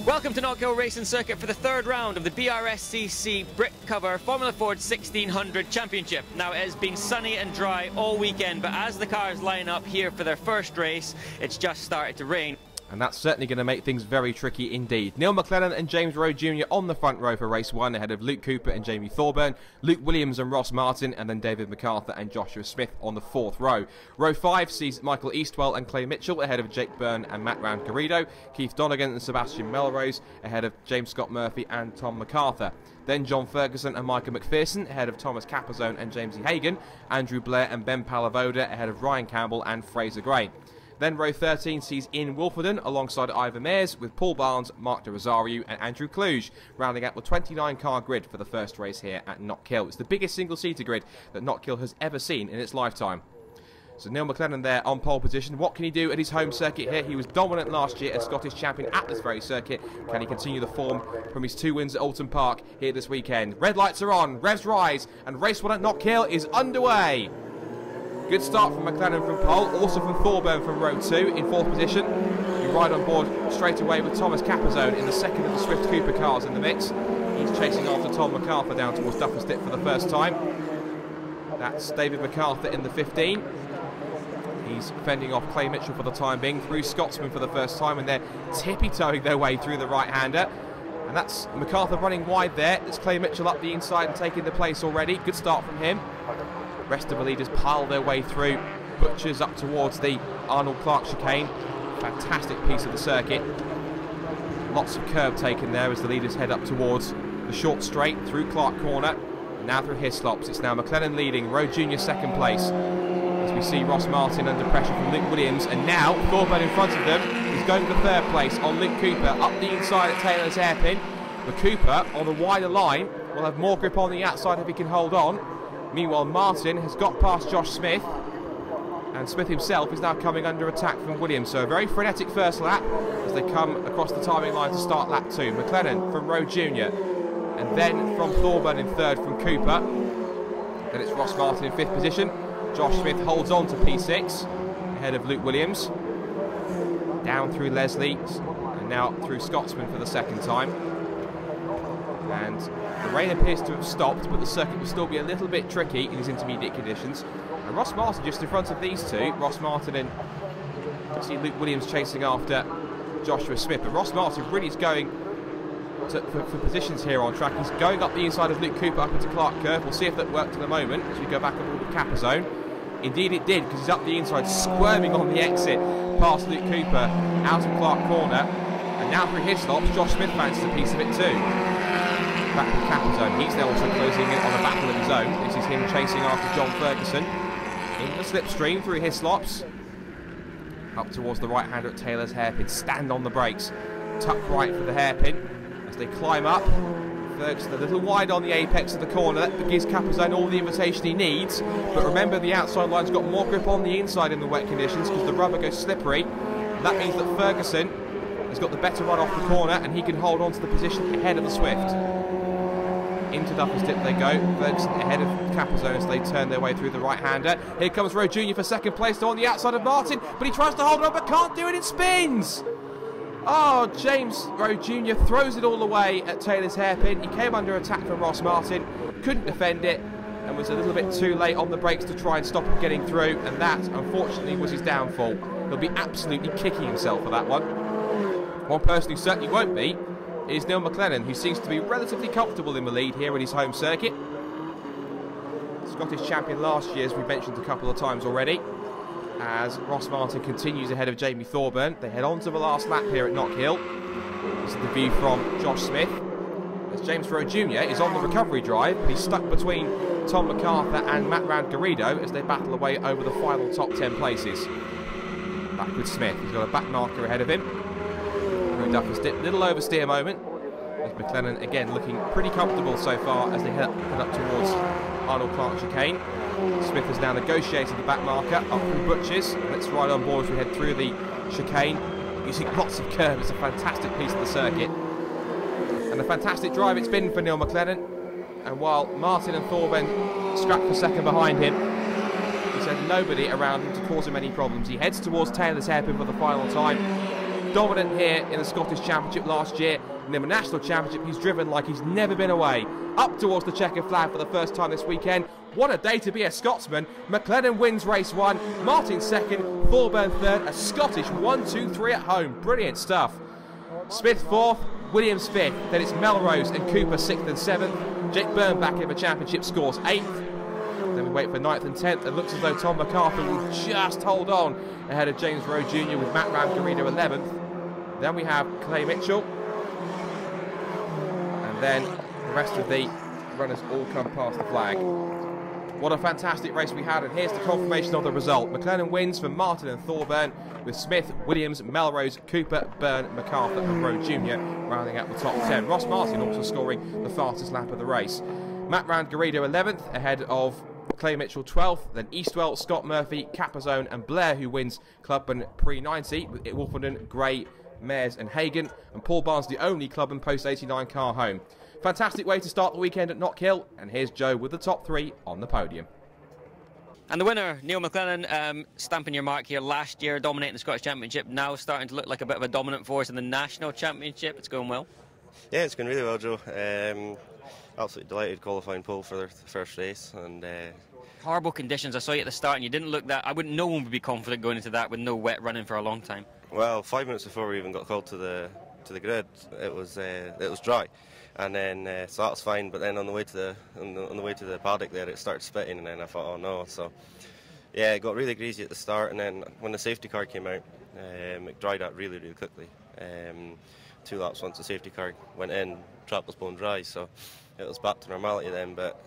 Welcome to Knockhill Racing Circuit for the third round of the BRSCC Britcover Formula Ford 1600 Championship. Now, it has been sunny and dry all weekend, but as the cars line up here for their first race, it's just started to rain. And that's certainly going to make things very tricky indeed. Neil McLennan and James Rowe Jr. on the front row for race 1, ahead of Luke Cooper and Jamie Thorburn, Luke Williams and Ross Martin, and then David MacArthur and Joshua Smith on the 4th row. Row 5 sees Michael Eastwell and Clay Mitchell ahead of Jake Byrne and Matt Round-Garrido, Keith Donegan and Sebastian Melrose ahead of James Scott Murphy and Tom MacArthur. Then John Ferguson and Micah McPherson ahead of Thomas Capozone and James E. Hagan, Andrew Blair and Ben Palavoda ahead of Ryan Campbell and Fraser Gray. Then row 13 sees Ian Wolfenden alongside Ivor Mears with Paul Barnes, Mark de Rosario and Andrew Kluge, rounding out the 29-car grid for the first race here at Knockhill. It's the biggest single-seater grid that Knockhill has ever seen in its lifetime. So Neil McLennan there on pole position. What can he do at his home circuit here? He was dominant last year as Scottish champion at this very circuit. Can he continue the form from his 2 wins at Alton Park here this weekend? Red lights are on, revs rise, and race 1 at Knockhill is underway. Good start from McLennan from pole, also from Thorburn from row 2 in 4th position. We ride on board straight away with Thomas Capozone in the second of the Swift Cooper cars in the mix. He's chasing after Tom MacArthur down towards Duffus Dip for the first time. That's David MacArthur in the 15. He's fending off Clay Mitchell for the time being, through Scotsman for the first time, and they're tippy-toeing their way through the right-hander. And that's MacArthur running wide there. It's Clay Mitchell up the inside and taking the place already. Good start from him. Rest of the leaders pile their way through. Butchers up towards the Arnold Clark chicane. Fantastic piece of the circuit. Lots of curb taken there as the leaders head up towards the short straight through Clark Corner. And now through Hislops. It's now McLennan leading, Rowe Jr. second place. As we see Ross Martin under pressure from Luke Williams. And now Thorburn in front of them is going for 3rd place on Luke Cooper up the inside at Taylor's hairpin. But Cooper on the wider line will have more grip on the outside if he can hold on. Meanwhile, Martin has got past Josh Smith, and Smith himself is now coming under attack from Williams. So a very frenetic first lap as they come across the timing line to start lap 2. McLennan from Rowe Jr. and then from Thorburn in 3rd from Cooper. Then it's Ross Martin in 5th position. Josh Smith holds on to P6 ahead of Luke Williams. Down through Leslie and now through Scotsman for the 2nd time. And the rain appears to have stopped, but the circuit will still be a little bit tricky in these intermediate conditions. And Ross Martin just in front of these two. Ross Martin and you see Luke Williams chasing after Joshua Smith. But Ross Martin really is going for positions here on track. He's going up the inside of Luke Cooper up into Clark Curve. We'll see if that worked in a moment as we go back up with Capozone. Indeed it did, because he's up the inside, squirming on the exit past Luke Cooper out of Clark Corner. And now through Hislops, Josh Smith fancies a piece of it too. Back with Capozone, he's now also closing in on a battle of his own. This is him chasing after John Ferguson in the slipstream through Hislops up towards the right hander at Taylor's hairpin. Stand on the brakes, tuck right for the hairpin as they climb up. Ferguson a little wide on the apex of the corner. That gives Capozone all the invitation he needs, but remember the outside line's got more grip on the inside in the wet conditions because the rubber goes slippery. That means that Ferguson has got the better run off the corner and he can hold on to the position ahead of the Swift. Into Duffus Dip they go. Ferguson ahead of Capozone as they turn their way through the right-hander. Here comes Rowe Jr. for 2nd place, on the outside of Martin, but he tries to hold on but can't do it, it spins! Oh, James Rowe Jr. throws it all away at Taylor's hairpin. He came under attack from Ross Martin, couldn't defend it, and was a little bit too late on the brakes to try and stop him getting through, and that, unfortunately, was his downfall. He'll be absolutely kicking himself for that one. One person who certainly won't be is Neil McLennan, who seems to be relatively comfortable in the lead here at his home circuit. Scottish champion last year, as we mentioned a couple of times already. As Ross Martin continues ahead of Jamie Thorburn, they head on to the last lap here at Knockhill. This is the view from Josh Smith. As James Rowe Jr. is on the recovery drive, but he's stuck between Tom MacArthur and Matt Round-Garrido as they battle away over the final top 10 places. Back with Smith, he's got a back marker ahead of him. Duffus Dip, little oversteer moment. As McLennan again looking pretty comfortable so far as they head up towards Arnold Clark chicane. Smith has now negotiated the back marker up through Butchers. Let's ride on board as we head through the chicane using lots of curve. It's a fantastic piece of the circuit and a fantastic drive it's been for Neil McLennan. And while Martin and Thorburn scrap for 2nd behind him, he's had nobody around him to cause him any problems. He heads towards Taylor's hairpin for the final time. dominant here in the Scottish Championship last year. In the National Championship, he's driven like he's never been away. Up towards the checkered flag for the first time this weekend. What a day to be a Scotsman. McLennan wins race 1, Martin 2nd, Thorburn 3rd, a Scottish 1-2-3 at home. Brilliant stuff. Smith 4th, Williams 5th, then it's Melrose and Cooper 6th and 7th. Jake Byrne back in the championship scores 8th. Then we wait for 9th and 10th. It looks as though Tom MacArthur will just hold on ahead of James Rowe Jr. with Matt Ramgarino 11th. Then we have Clay Mitchell. And then the rest of the runners all come past the flag. What a fantastic race we had, and here's the confirmation of the result. McLennan wins for Martin and Thorburn, with Smith, Williams, Melrose, Cooper, Byrne, MacArthur and Rowe Jr. rounding out the top 10. Ross Martin also scoring the fastest lap of the race. Matt Ramgarino 11th, ahead of Clay Mitchell 12th, then Eastwell, Scott Murphy, Capazone and Blair, who wins Clubman Pre-90, with Wolfenden, Gray, Mares and Hagan, and Paul Barnes the only Clubman Post-89 car home. Fantastic way to start the weekend at Knockhill, and here's Joe with the top 3 on the podium. And the winner, Neil McLennan, stamping your mark here last year, dominating the Scottish Championship, now starting to look like a bit of a dominant force in the National Championship. It's going well. Yeah, it's going really well, Joe. Absolutely delighted qualifying pole for the first race. And horrible conditions. I saw you at the start, and you didn't look that. No one would be confident going into that with no wet running for a long time. Well, 5 minutes before we even got called to the grid, it was dry. And then so that was fine, but then on the way to the paddock there, it started spitting, and then I thought, oh no. So yeah, it got really greasy at the start, and then when the safety car came out, it dried out really quickly. 2 laps once the safety car went in, track was bone dry, so it was back to normality then. But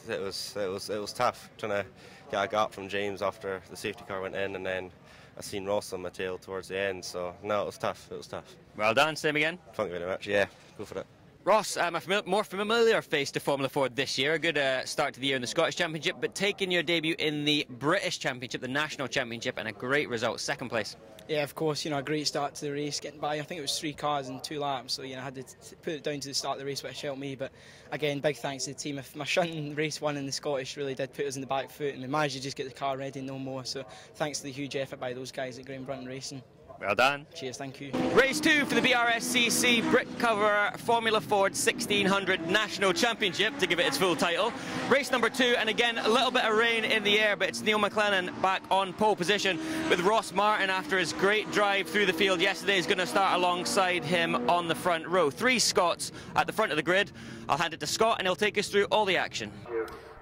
it was tough trying to get a gap from James after the safety car went in, and then I seen Ross on my tail towards the end. So no, it was tough. It was tough. Well done, same again. Thank you very much. Yeah, go for it. Ross, a more familiar face to Formula Ford this year. A good start to the year in the Scottish Championship, but taking your debut in the British Championship, the National Championship, and a great result, 2nd place. Yeah, of course, a great start to the race, getting by. I think it was 3 cars in 2 laps, so I had to put it down to the start of the race, which helped me. But again, big thanks to the team. If my shunting race 1 in the Scottish really did put us in the back foot, and we managed to just get the car ready no more. So thanks to the huge effort by those guys at Graham Brunton Racing. Well done. Cheers, thank you. Race 2 for the BRSCC Britcover Formula Ford 1600 National Championship, to give it its full title. Race number 2, and again, a little bit of rain in the air, but it's Neil McLennan back on pole position with Ross Martin after his great drive through the field yesterday. Is going to start alongside him on the front row. 3 Scots at the front of the grid. I'll hand it to Scott, and he'll take us through all the action.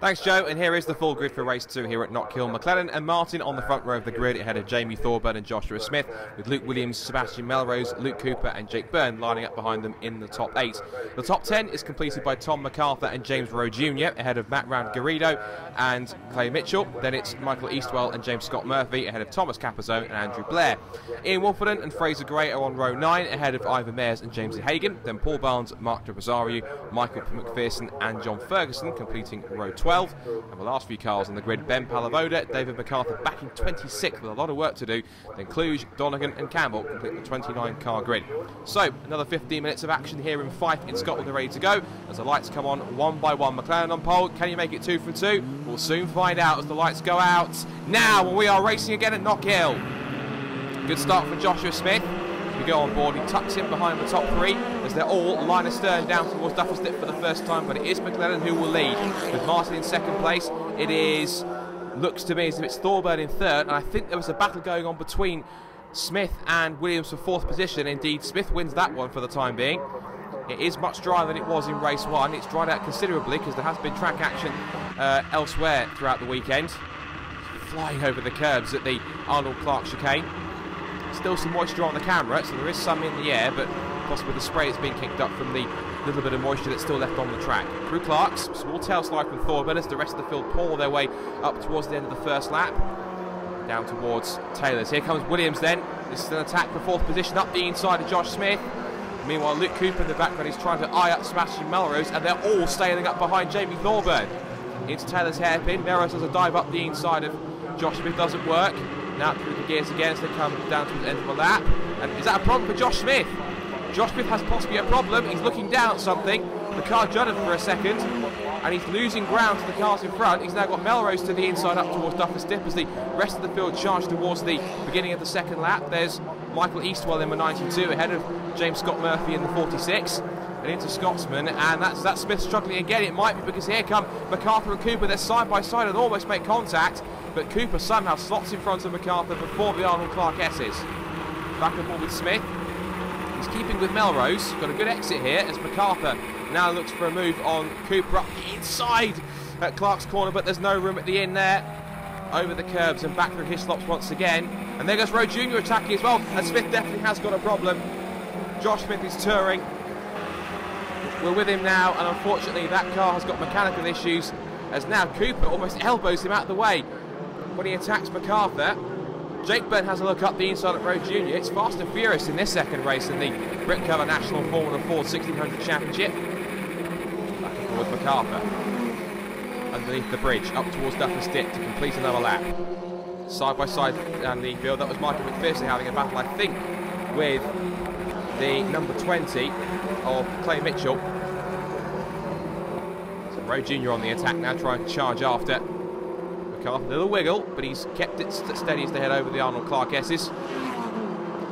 Thanks, Joe, and here is the full grid for race 2 here at Knockhill. McLennan and Martin on the front row of the grid ahead of Jamie Thorburn and Joshua Smith, with Luke Williams, Sebastian Melrose, Luke Cooper and Jake Byrne lining up behind them in the top 8. The top 10 is completed by Tom MacArthur and James Rowe Jr. ahead of Matt Ramgarino and Clay Mitchell. Then it's Michael Eastwell and James Scott Murphy ahead of Thomas Capazone and Andrew Blair. Ian Wolfenden and Fraser Gray are on row 9 ahead of Ivan Mares and James Hagan. Then Paul Barnes, Mark de Rosario, Michael McPherson and John Ferguson completing row 12. And the last few cars on the grid, Ben Palavoda, David MacArthur back in 26th with a lot of work to do. Then Kluge, Donegan and Campbell complete the 29-car grid. So, another 15 minutes of action here in Fife in Scotland are ready to go as the lights come on one by one. McLennan on pole, can you make it 2 for 2? We'll soon find out as the lights go out. Now, we are racing again at Knockhill. Good start from Joshua Smith. We go on board, he tucks in behind the top 3 as they're all line astern down towards Duffer's Dip for the first time, but it is McLennan who will lead with Martin in 2nd place. It looks to me as if it's Thorburn in 3rd, and I think there was a battle going on between Smith and Williams for 4th position. Indeed, Smith wins that one for the time being. It is much drier than it was in race 1. It's dried out considerably because there has been track action elsewhere throughout the weekend. Flying over the curbs at the Arnold Clark chicane. Still some moisture on the camera, so there is some in the air, but possibly the spray is being kicked up from the little bit of moisture that's still left on the track. Through Clark's, small tail slide from Thorburn as the rest of the field pour their way up towards the end of the first lap. Down towards Taylor's. Here comes Williams then. This is an attack for 4th position up the inside of Josh Smith. Meanwhile, Luke Cooper in the background is trying to eye up Sebastian Melrose, and they're all sailing up behind Jamie Thorburn. Into Taylor's hairpin. Melrose has a dive up the inside of Josh Smith, doesn't work. Now through the gears again as they come down to the end of the lap. And is that a problem for Josh Smith? Josh Smith has possibly a problem. He's looking down at something. The car juddered for a second. and he's losing ground to the cars in front. He's now got Melrose to the inside up towards Duffus Dip as the rest of the field charge towards the beginning of the second lap. There's Michael Eastwell in the 92 ahead of James Scott Murphy in the 46. And into Scotsman, and that's Smith struggling again. It might be because here come MacArthur and Cooper. They're side by side and almost make contact, but Cooper somehow slots in front of MacArthur before the Arnold Clark S's. Back and forth with Smith. He's keeping with Melrose. Got a good exit here as MacArthur now looks for a move on Cooper up the inside at Clark's corner, but there's no room at the end there. Over the curbs and back through Hislops once again. And there goes Rowe Jr. attacking as well, and Smith definitely has got a problem. Josh Smith is touring. We're with him now, and unfortunately that car has got mechanical issues as now Cooper almost elbows him out of the way when he attacks MacArthur. Jake Byrne has a look up the inside at Rowe Jr. It's fast and furious in this second race in the Britcover National Formula Ford 1600 Championship. Back and forward MacArthur. Underneath the bridge, up towards Duffus Dip to complete another lap. Side by side down the field, that was Michael McPherson having a battle, I think, with the number 20 of Clay Mitchell. So Rowe Jr. on the attack now, trying to charge after. MacArthur, a little wiggle, but he's kept it steady as they head over the Arnold Clark S's.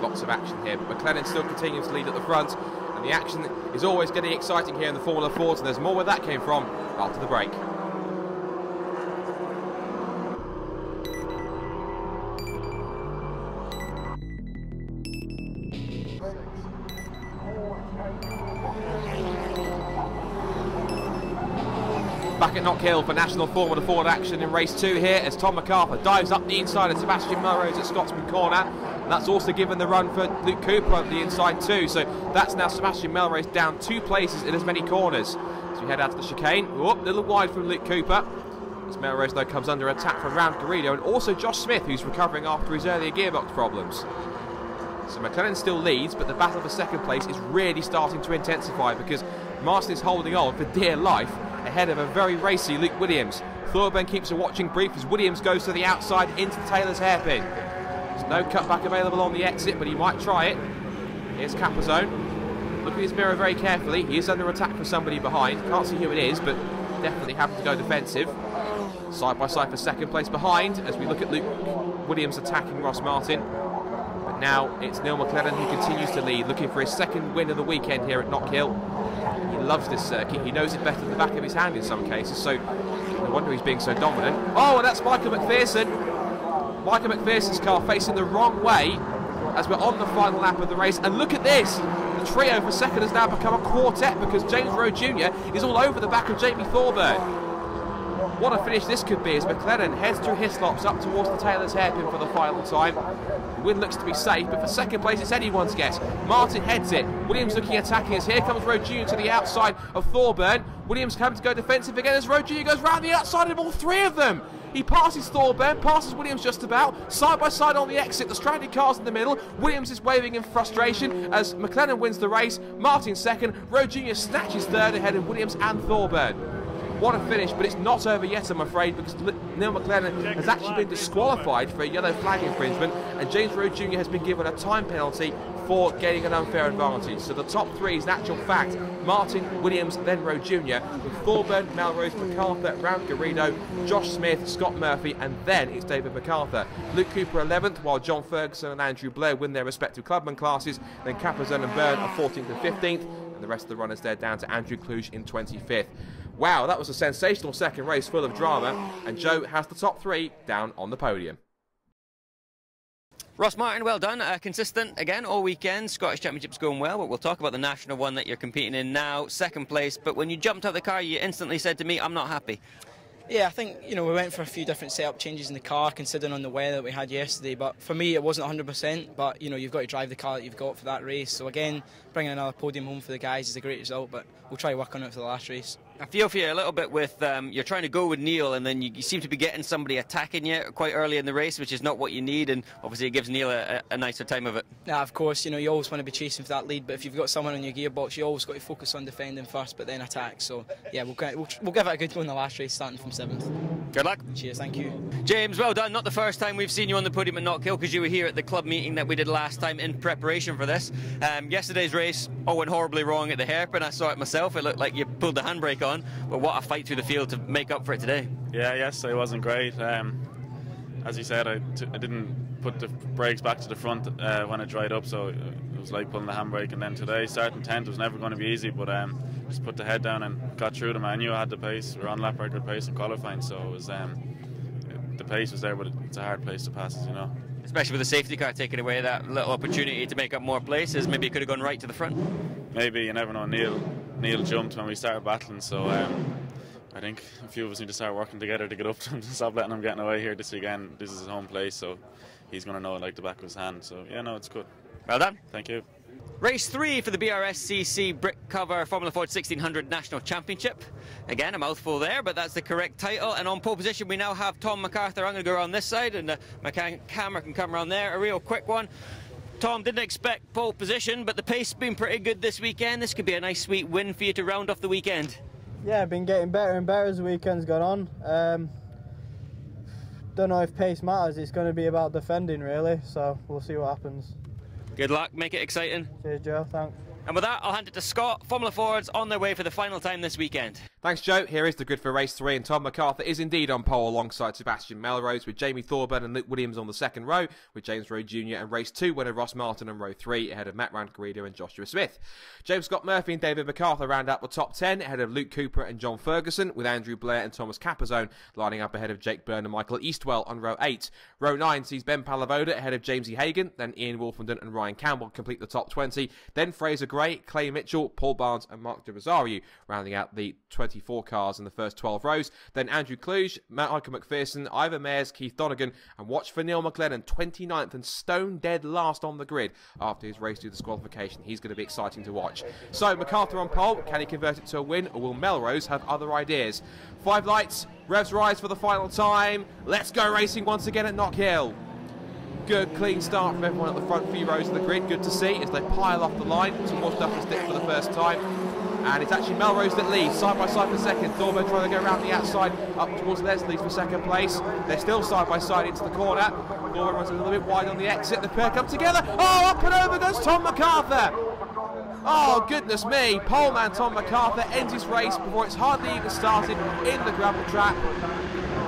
Lots of action here, but McLennan still continues to lead at the front, and the action is always getting exciting here in the Formula Fords, and there's more where that came from after the break. Back at Knockhill for National Formula Ford action in race 2 here as Tom MacArthur dives up the inside of Sebastian Melrose at Scotsman corner. And that's also given the run for Luke Cooper on the inside too. So that's now Sebastian Melrose down 2 places in as many corners. As we head out to the chicane, a little wide from Luke Cooper. As Melrose though comes under attack from Round Garrido, and also Josh Smith, who's recovering after his earlier gearbox problems. So McLennan still leads, but the battle for second place is really starting to intensify because Martin is holding on for dear life ahead of a very racy Luke Williams. Thorburn keeps a watching brief as Williams goes to the outside into Taylor's hairpin. There's no cutback available on the exit, but he might try it. Here's Capozone. Look at his mirror very carefully. He is under attack from somebody behind. Can't see who it is, but definitely having to go defensive. Side by side for second place behind as we look at Luke Williams attacking Ross Martin. But now it's Neil McLennan who continues to lead, looking for his second win of the weekend here at Knockhill. He loves this circuit. He knows it better than the back of his hand in some cases, so no wonder he's being so dominant. Oh, and that's Michael McPherson. Michael McPherson's car facing the wrong way as we're on the final lap of the race. And look at this. The trio for second has now become a quartet because James Rowe Jr. is all over the back of Jamie Thorburn. What a finish this could be as McLennan heads through Hislops up towards the Taylor's hairpin for the final time. The win looks to be safe, but for second place it's anyone's guess. Martin heads it. Williams looking attacking as here comes Rowe Jr. to the outside of Thorburn. Williams having to go defensive again as Rowe Jr. goes round the outside of all 3 of them. He passes Thorburn, passes Williams just about, side by side on the exit, the stranded cars in the middle. Williams is waving in frustration as McLennan wins the race. Martin second, Rowe Jr. snatches third ahead of Williams and Thorburn. What a finish, but it's not over yet, I'm afraid, because Neil McLennan has actually been disqualified for a yellow flag infringement, and James Rowe Jr. has been given a time penalty for gaining an unfair advantage. So the top 3 is in actual fact Martin, Williams, then Rowe Jr., with Thorburn, Melrose, MacArthur, Round Garrido, Josh Smith, Scott Murphy, and then it's David MacArthur. Luke Cooper 11th, while John Ferguson and Andrew Blair win their respective clubman classes, then Capozone and Byrne are 14th and 15th, and the rest of the runners there down to Andrew Kluge in 25th. Wow, that was a sensational second race full of drama, and Joe has the top 3 down on the podium. Ross Martin, well done. Consistent again all weekend. Scottish Championship's going well, but we'll talk about the national one that you're competing in now. Second place, but when you jumped out of the car, you instantly said to me, I'm not happy. Yeah, I think, we went for a few different setup changes in the car, considering on the weather that we had yesterday. But for me, it wasn't 100%. But, you've got to drive the car that you've got for that race. So, again, bringing another podium home for the guys is a great result. But we'll try to work on it for the last race. I feel for you a little bit with you're trying to go with Neil, and then you seem to be getting somebody attacking you quite early in the race, which is not what you need, and obviously it gives Neil a nicer time of it. Yeah, of course, you always want to be chasing for that lead, but if you've got someone on your gearbox, you always got to focus on defending first, but then attack. So yeah, we'll give it a good go in the last race, starting from 7th. Good luck. Cheers, thank you. James, well done. Not the first time we've seen you on the podium at Knockhill, because you were here at the club meeting that we did last time in preparation for this. Yesterday's race all went horribly wrong at the hairpin. I saw it myself. It looked like you pulled the handbrake on, but what a fight through the field to make up for it today. Yeah, yesterday wasn't great. As you said, I didn't put the brakes back to the front when it dried up, so it was like pulling the handbrake. And then today, starting 10th was never going to be easy, but just put the head down and got through them. I knew I had the pace. We were on lap record pace in qualifying, so it was the pace was there, but it's a hard place to pass, as you know. Especially with the safety car taking away that little opportunity to make up more places. Maybe it could have gone right to the front. Maybe, you never know. Neil jumped when we started battling, so I think a few of us need to start working together to get up to him, to stop letting him get away here this weekend. This is his home place, so he's going to know it like the back of his hand. So yeah, no, it's good. Well done. Thank you. Race 3 for the BRSCC Britcover Formula Ford 1600 National Championship. Again, a mouthful there, but that's the correct title. And on pole position, we now have Tom MacArthur. I'm going to go around this side, and my camera can come around there. A real quick one. Tom, didn't expect pole position, but the pace has been pretty good this weekend. This could be a nice, sweet win for you to round off the weekend. Yeah, been getting better and better as the weekend's gone on. Don't know if pace matters. It's going to be about defending, really, so we'll see what happens. Good luck, make it exciting. Cheers, Joe, thanks. And with that, I'll hand it to Scott. Formula Fords on their way for the final time this weekend. Thanks, Joe. Here is the grid for race 3, and Tom MacArthur is indeed on pole alongside Sebastian Melrose, with Jamie Thorburn and Luke Williams on the second row, with James Rowe Jr. and race 2 winner Ross Martin on row 3, ahead of Matt Rangarida and Joshua Smith. James Scott Murphy and David MacArthur round out the top 10, ahead of Luke Cooper and John Ferguson, with Andrew Blair and Thomas Capazone lining up ahead of Jake Byrne and Michael Eastwell on row 8. Row 9 sees Ben Palavoda ahead of Jamesy Hagan, then Ian Wolfenden and Ryan Campbell complete the top 20, then Fraser Gray, Clay Mitchell, Paul Barnes and Mark de Rosario rounding out the 24 cars in the first 12 rows. Then Andrew Kluge, Michael McPherson, Ivor Mayers, Keith Donegan, and watch for Neil McLennan, 29th and stone dead last on the grid after his race through disqualification. He's going to be exciting to watch. So MacArthur on pole, can he convert it to a win, or will Melrose have other ideas? 5 lights, revs rise for the final time. Let's go racing once again at Knockhill. Good clean start from everyone at the front few rows of the grid. Good to see as they pile off the line towards Duffy Stick for the first time. And it's actually Melrose that leads, side by side for second. Thorburn trying to go around the outside up towards Leslie for second place. They're still side by side into the corner. Thorburn runs a little bit wide on the exit. The pair come together. Oh, up and over goes Tom MacArthur. Oh, goodness me. Poleman Tom MacArthur ends his race before it's hardly even started in the gravel trap.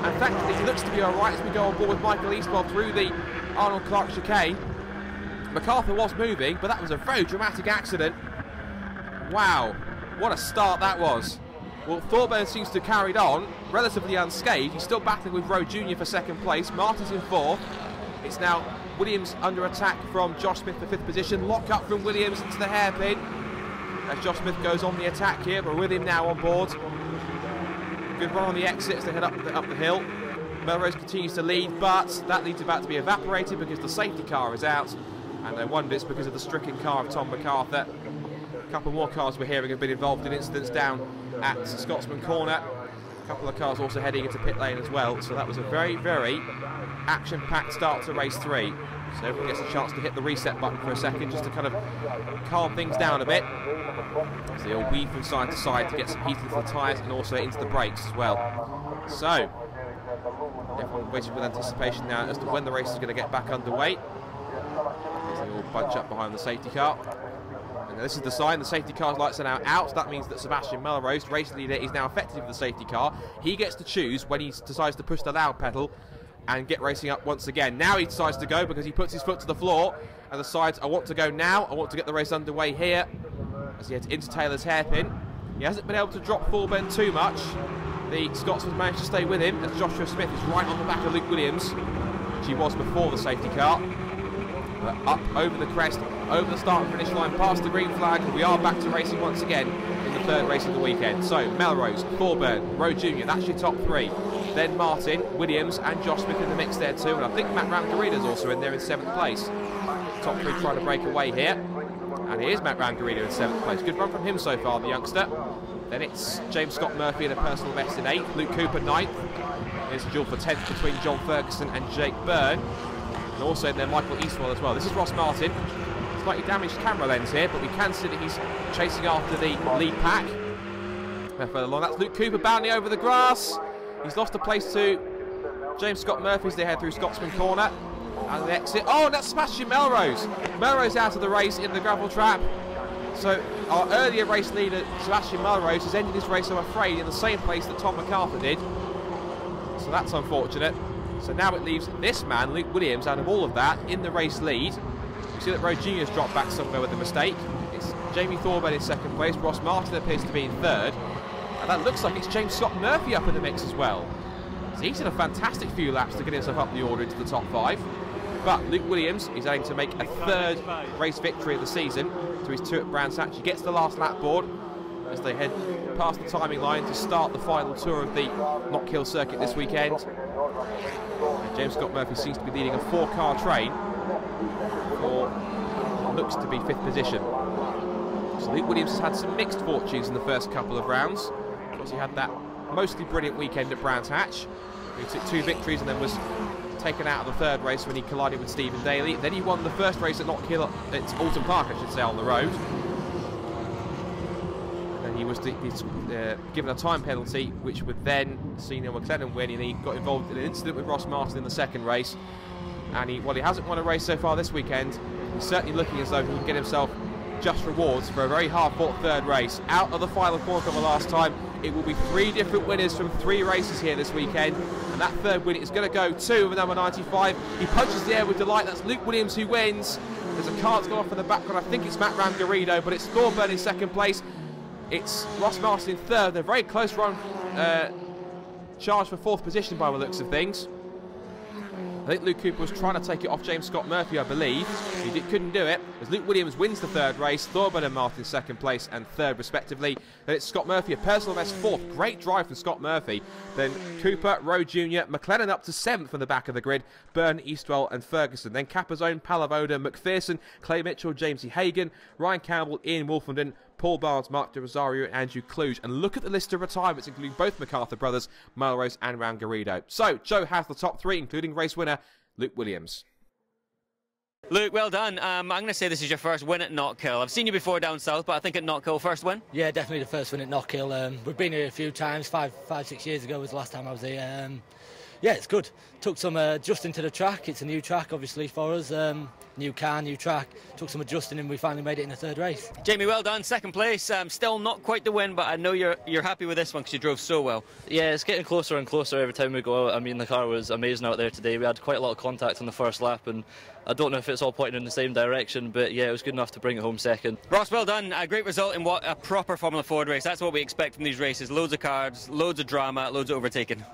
And thankfully, he looks to be all right as we go on board with Michael Eastwell through the Arnold Clark chicane. MacArthur was moving, but that was a very dramatic accident. Wow, what a start that was. Well, Thorburn seems to have carried on, relatively unscathed. He's still battling with Rowe Jr. for second place. Martin's in 4th. It's now Williams under attack from Josh Smith for 5th position. Lock up from Williams into the hairpin as Josh Smith goes on the attack here, but with him now on board. Good run on the exit as they head up the hill. Melrose continues to lead, but that lead's about to be evaporated because the safety car is out, and no wonder it's because of the stricken car of Tom MacArthur. A couple more cars we're hearing have been involved in incidents down at Scotsman Corner. A couple of cars also heading into pit lane as well, so that was a very, very action-packed start to race 3. So everyone gets a chance to hit the reset button for a second just to kind of calm things down a bit. As they all weave from side to side to get some heat into the tyres and also into the brakes as well. So everyone waiting with anticipation now as to when the race is going to get back underway. As they all bunch up behind the safety car. And this is the sign, the safety car's lights are now out. That means that Sebastian Melrose, race leader, is now effective with the safety car. He gets to choose when he decides to push the loud pedal and get racing up once again. Now he decides to go because he puts his foot to the floor and decides, I want to go now, I want to get the race underway here. As he heads into Taylor's hairpin. He hasn't been able to drop Thorburn too much. The Scotsman's managed to stay with him as Joshua Smith is right on the back of Luke Williams, which he was before the safety car. But up over the crest, over the start and finish line, past the green flag, we are back to racing once again in the 3rd race of the weekend. So Melrose, Thorburn, Rowe Jr., that's your top 3. Then Martin, Williams and Josh Smith in the mix there too, and I think Matt Rangarida's also in there in 7th place. Top 3 trying to break away here. And here's Matt Rangarida in 7th place. Good run from him so far, the youngster. Then it's James Scott Murphy in a personal best in 8th. Luke Cooper 9th. Here's a duel for 10th between John Ferguson and Jake Byrne. And also in there Michael Eastwell as well. This is Ross Martin. Slightly damaged camera lens here, but we can see that he's chasing after the lead pack. Further along, that's Luke Cooper bounding over the grass. He's lost a place to James Scott Murphy as they head through Scotsman Corner. And the exit. Oh, and that's Sebastian Melrose. Melrose out of the race in the gravel trap. So our earlier race leader, Sebastian Melrose, has ended his race, I'm afraid, in the same place that Tom MacArthur did. So that's unfortunate. So now it leaves this man, Luke Williams, out of all of that, in the race lead. You see that Rowe Jr.'s dropped back somewhere with a mistake. It's Jamie Thorburn in second place. Ross Martin appears to be in third. And that looks like it's James Scott Murphy up in the mix as well. So he's had a fantastic few laps to get himself up the order into the top 5. But Luke Williams is aiming to make a third race victory of the season to his 2 at Brands Hatch. He gets the last lap board as they head past the timing line to start the final tour of the Knockhill circuit this weekend. And James Scott Murphy seems to be leading a 4-car train for what looks to be 5th position. So Luke Williams has had some mixed fortunes in the first couple of rounds. Of course, he had that mostly brilliant weekend at Brands Hatch. He took 2 victories and then was taken out of the 3rd race when he collided with Stephen Daly. Then he won the 1st race at Knockhill, at Alton Park, I should say, on the road. And then he was given a time penalty, which would then see Neil McLennan win, and he got involved in an incident with Ross Martin in the 2nd race. And while he hasn't won a race so far this weekend, he's certainly looking as though he can get himself just rewards for a very hard-fought 3rd race. Out of the final corner from the last time, it will be 3 different winners from 3 races here this weekend, and that 3rd win is going to go to the number 95. He punches the air with delight. That's Luke Williams who wins. There's a card's gone off in the background. I think it's Matt Ramgarrido, but it's Thorburn in 2nd place. It's Ross Martin in 3rd. They're very close run, charged for 4th position by the looks of things. I think Luke Cooper was trying to take it off James Scott Murphy, I believe. He couldn't do it, as Luke Williams wins the 3rd race, Thorburn and Martin 2nd place and 3rd respectively. Then it's Scott Murphy, a personal best 4th. Great drive from Scott Murphy. Then Cooper, Rowe Jr., McLennan up to 7th from the back of the grid, Byrne, Eastwell and Ferguson. Then Capazone, Palavoda, McPherson, Clay Mitchell, James E. Hagan, Ryan Campbell, Ian Wolfenden, Paul Barnes, Mark de Rosario and Andrew Kluge. And look at the list of retirements, including both MacArthur brothers, Melrose and Ramgarrido. So, Joe has the top 3, including race winner Luke Williams. Luke, well done. I'm going to say this is your first win at Knockhill. I've seen you before down south, but I think at Knockhill, first win? Yeah, definitely the first win at Knockhill. We've been here a few times, 6 years ago was the last time I was here. Yeah, it's good. Took some adjusting to the track. It's a new track, obviously, for us. New car, new track. Took some adjusting and we finally made it in the 3rd race. Jamie, well done. 2nd place. Still not quite the win, but I know you're happy with this one because you drove so well. Yeah, it's getting closer and closer every time we go out. I mean, the car was amazing out there today. We had quite a lot of contact on the 1st lap, and I don't know if it's all pointing in the same direction, but yeah, it was good enough to bring it home 2nd. Ross, well done. A great result in what a proper Formula Ford race. That's what we expect from these races. Loads of cars, loads of drama, loads of overtaking.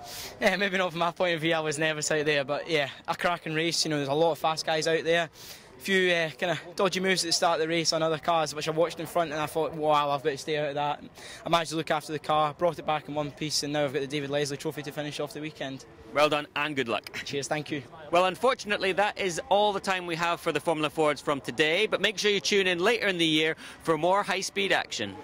Yeah, maybe not from my point of view. I was nervous out there, but yeah, a cracking race. You know, there's a lot of fast guys out there. A few kind of dodgy moves at the start of the race on other cars, which I watched in front, and I thought, wow, I've got to stay out of that. I managed to look after the car, brought it back in one piece, and now I've got the David Leslie Trophy to finish off the weekend. Well done and good luck. Cheers, thank you. Well, unfortunately, that is all the time we have for the Formula Fords from today, but make sure you tune in later in the year for more high-speed action.